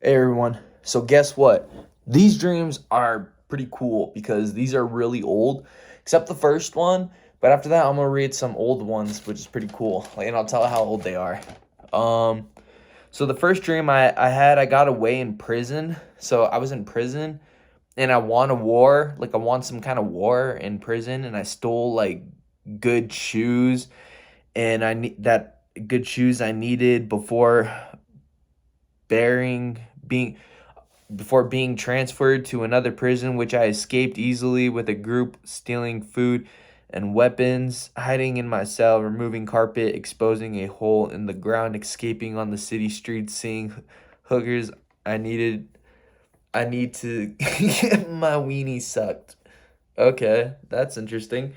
Hey everyone. So guess what? These dreams are pretty cool because these are really old, except the first one. But after that, I'm gonna read some old ones, which is pretty cool. And I'll tell how old they are. Um, so the first dream I had, I got away in prison. So I was in prison and I won a war, like I won some kind of war in prison, and I stole like good shoes, and I need that good shoes I needed bearing being before being transferred to another prison, which I escaped easily with a group, stealing food and weapons, hiding in my cell, removing carpet, exposing a hole in the ground, escaping on the city streets, seeing hookers. I needed, I need to get my weenie sucked. Okay, that's interesting.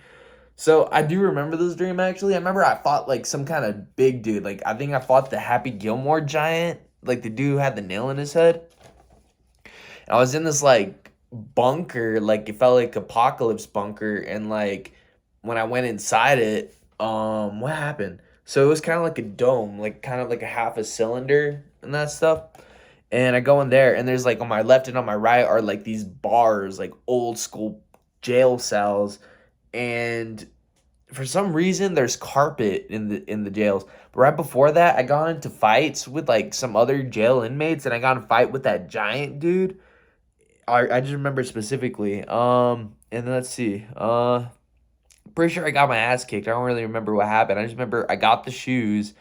So I do remember this dream actually. I remember I fought like some kind of big dude. Like I think I fought the Happy Gilmore giant, like the dude who had the nail in his head. I was in this like bunker, like it felt like apocalypse bunker, and like when I went inside it, what happened? So it was kind of like a dome, like kind of like a half a cylinder and that stuff. And I go in there, and there's like on my left and on my right are like these bars, like old school jail cells, and for some reason there's carpet in the jails. But right before that, I got into fights with like some other jail inmates, and I got in a fight with that giant dude. I just remember specifically. And then let's see. Pretty sure I got my ass kicked. I don't really remember what happened. I just remember I got the shoes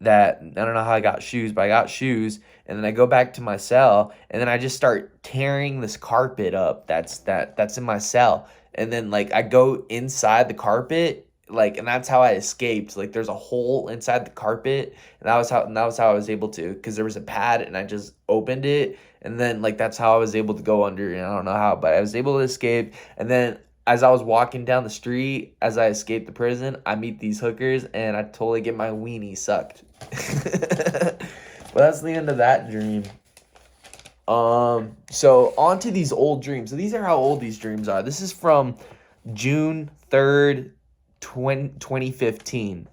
that I don't know how I got shoes, but I got shoes, and then I go back to my cell, and then I just start tearing this carpet up. That's in my cell, and then like I go inside the carpet, like, and that's how I escaped. Like there's a hole inside the carpet, and that was how I was able to, because there was a pad, and I just opened it, and then like that's how I was able to go under. And I don't know how, but I was able to escape, and then as I was walking down the street, as I escaped the prison, I meet these hookers, and I totally get my weenie sucked. Well, that's the end of that dream. So on to these old dreams. So these are how old these dreams are. This is from June 3rd, 2015.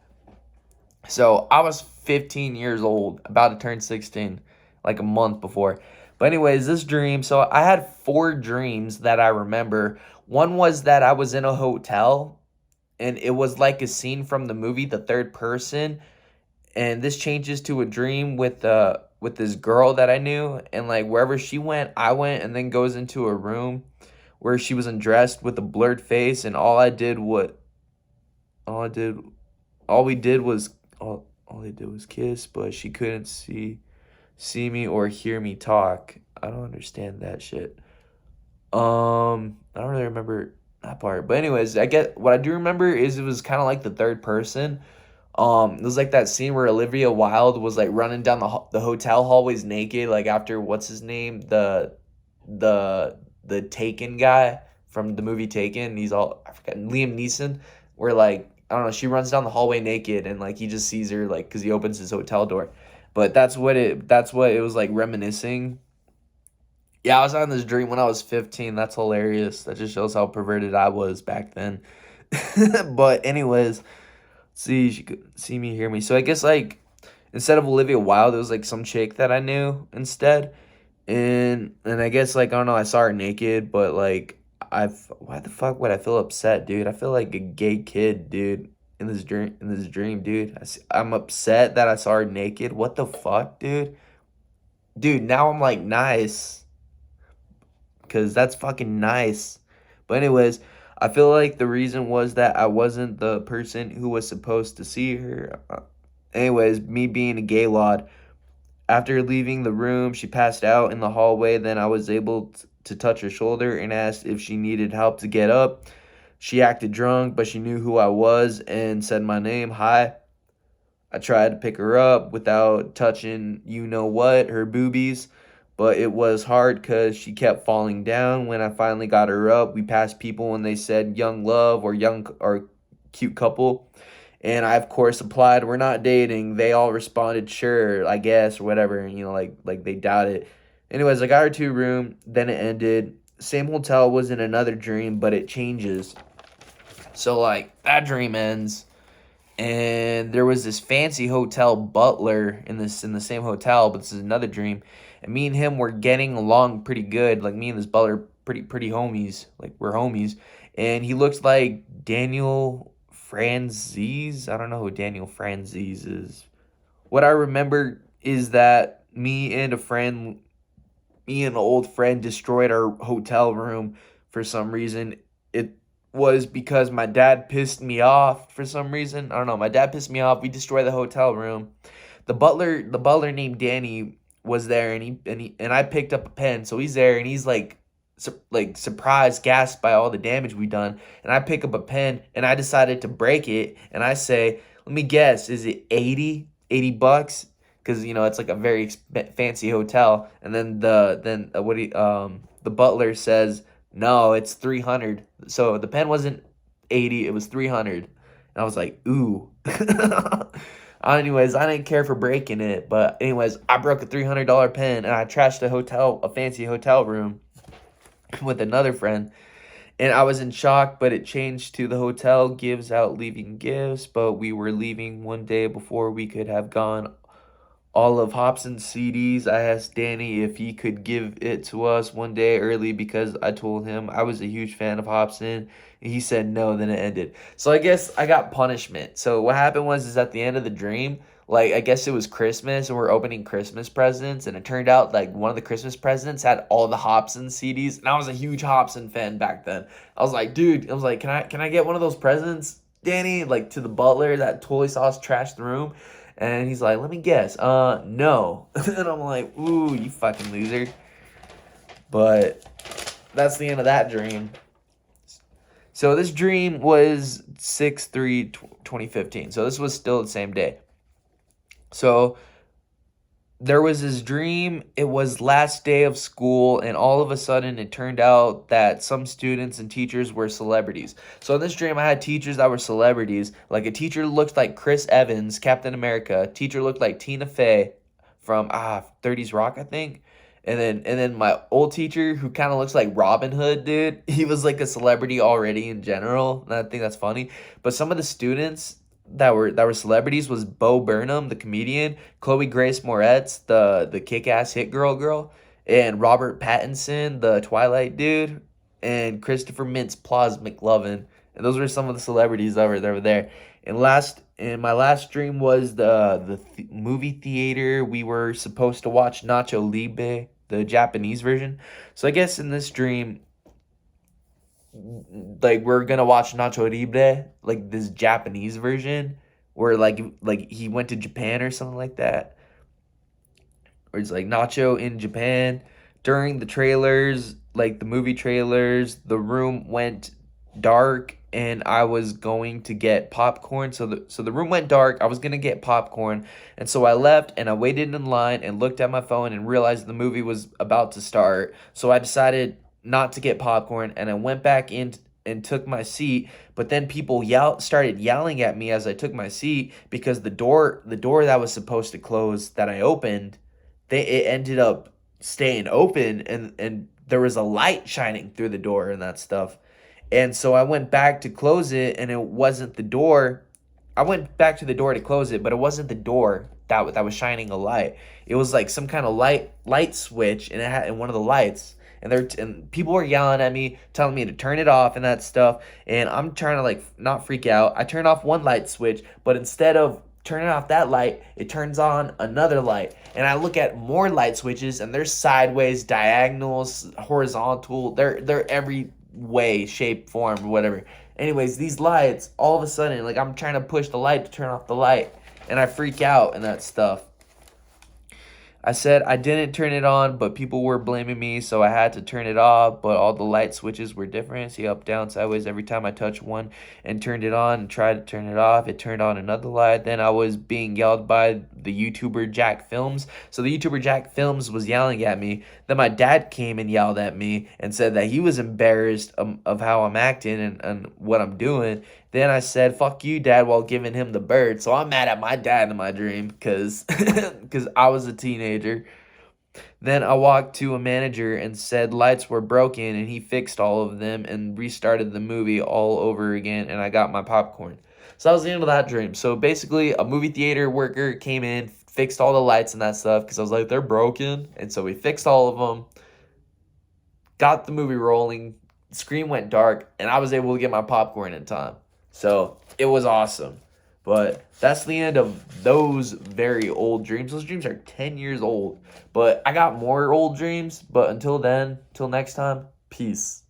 So I was 15 years old, about to turn 16, like a month before. But anyways, this dream, so I had four dreams that I remember. One was that I was in a hotel, and it was like a scene from the movie The Third Person, and this changes to a dream with this girl that I knew, and like wherever she went, I went, and then goes into a room where she was undressed with a blurred face, and all I did all we did was all they did was kiss, but she couldn't see me or hear me talk. I don't understand that shit. I don't really remember that part. But anyways, I get what I do remember is it was kind of like the third person. It was like that scene where Olivia Wilde was like running down the hotel hallways naked, like after what's his name, the Taken guy from the movie Taken. He's all I forgot Liam Neeson. Where like I don't know, she runs down the hallway naked, and like he just sees her like because he opens his hotel door. But that's what it was like reminiscing. Yeah, I was having this dream when I was 15. That's hilarious. That just shows how perverted I was back then. But anyways, see, she could see me, hear me. So I guess like instead of Olivia Wilde, it was like some chick that I knew instead. And I guess like I don't know, I saw her naked, but like why the fuck would I feel upset, dude? I feel like a gay kid, dude, in this dream, dude. I'm upset that I saw her naked. What the fuck, dude? Dude, now I'm like nice because that's fucking nice. But anyways, I feel like the reason was that I wasn't the person who was supposed to see her. Anyways, me being a gay lad. After leaving the room, she passed out in the hallway. Then I was able to touch her shoulder and asked if she needed help to get up. She acted drunk, but she knew who I was and said my name. Hi. I tried to pick her up without touching you know what, her boobies, but it was hard because she kept falling down. When I finally got her up, we passed people and they said young love or young or cute couple. And I of course applied, we're not dating. They all responded, sure, I guess, or whatever, like they doubt it. Anyways, I got her to a room, then it ended. Same hotel was in another dream, but it changes. So like that dream ends, and there was this fancy hotel butler in the same hotel, but this is another dream. And me and him were getting along pretty good. Like me and this butler, pretty homies. Like we're homies. And he looks like Daniel Franzese. I don't know who Daniel Franzese is. What I remember is that me and an old friend destroyed our hotel room for some reason. It was because my dad pissed me off for some reason. I don't know. My dad pissed me off. We destroyed the hotel room. The butler named Danny was there, and I picked up a pen. So he's there, and he's like, surprised, gasped by all the damage we done. And I pick up a pen, and I decided to break it, and I say, "Let me guess, is it 80 bucks?" Because it's like a very fancy hotel. And then the butler says, "No, it's 300." So the pen wasn't 80, it was 300. And I was like, ooh. Anyways, I didn't care for breaking it, but anyways, I broke a $300 pen, and I trashed a fancy hotel room with another friend. And I was in shock, but it changed to the hotel gives out leaving gifts, but we were leaving one day before we could have gone all of Hobson's CDs. I asked Danny if he could give it to us one day early because I told him I was a huge fan of Hobson. And he said no, then it ended. So I guess I got punishment. So what happened was is at the end of the dream, like I guess it was Christmas and we're opening Christmas presents, and it turned out like one of the Christmas presents had all the Hobson CDs, and I was a huge Hobson fan back then. I was like, dude, I was like, can I get one of those presents, Danny? Like to the butler that totally saw us trash the room. And he's like, let me guess. No. And I'm like, ooh, you fucking loser. But that's the end of that dream. So this dream was 6/3/2015. So this was still the same day. So there was this dream. It was last day of school, and all of a sudden it turned out that some students and teachers were celebrities. So in this dream I had teachers that were celebrities. Like a teacher looked like Chris Evans, Captain America. A teacher looked like Tina Fey from 30s Rock, I think. And then my old teacher, who kind of looks like Robin Hood, dude, he was like a celebrity already in general. And I think that's funny. But some of the students that were celebrities was Bo Burnham, the comedian, Chloe Grace Moretz, the kick-ass hit girl, and Robert Pattinson, the Twilight dude, and Christopher Mintz-Plasse McLovin. And those were some of the celebrities that were there. And my last dream was the movie theater. We were supposed to watch Nacho Libre, the Japanese version. So I guess in this dream, like we're gonna watch Nacho Libre, like this Japanese version, where like he went to Japan or something like that, or it's like Nacho in Japan. During the trailers, like the movie trailers, the room went dark, and I was going to get popcorn. So the room went dark. I was gonna get popcorn, and so I left and I waited in line and looked at my phone and realized the movie was about to start. So I decided not to get popcorn, and I went back in and took my seat. But then people started yelling at me as I took my seat because the door that was supposed to close that I opened, it ended up staying open, and there was a light shining through the door and that stuff. And so I went back to close it, and it wasn't the door. I went back to the door to close it, but it wasn't the door that was shining a light. It was like some kind of light switch, and it had in one of the lights. And people were yelling at me, telling me to turn it off and that stuff. And I'm trying to like not freak out. I turned off one light switch, but instead of turning off that light, it turns on another light. And I look at more light switches, and they're sideways, diagonals, horizontal. They're every way, shape, form, whatever. Anyways, these lights, all of a sudden, like I'm trying to push the light to turn off the light, and I freak out and that stuff. I said I didn't turn it on, but people were blaming me, so I had to turn it off. But all the light switches were different. See, up, down, sideways. Every time I touched one and turned it on and tried to turn it off, it turned on another light. Then I was being yelled by the YouTuber Jack Films. So the YouTuber Jack Films was yelling at me. Then my dad came and yelled at me and said that he was embarrassed of how I'm acting and what I'm doing. Then I said, fuck you, dad, while giving him the bird. So I'm mad at my dad in my dream because I was a teenager. Then I walked to a manager and said lights were broken, and he fixed all of them and restarted the movie all over again, and I got my popcorn. So that was the end of that dream. So basically, a movie theater worker came in, fixed all the lights and that stuff because I was like, they're broken. And so we fixed all of them, got the movie rolling, screen went dark, and I was able to get my popcorn in time. So it was awesome. But that's the end of those very old dreams. Those dreams are 10 years old. But I got more old dreams. But until then, till next time, peace.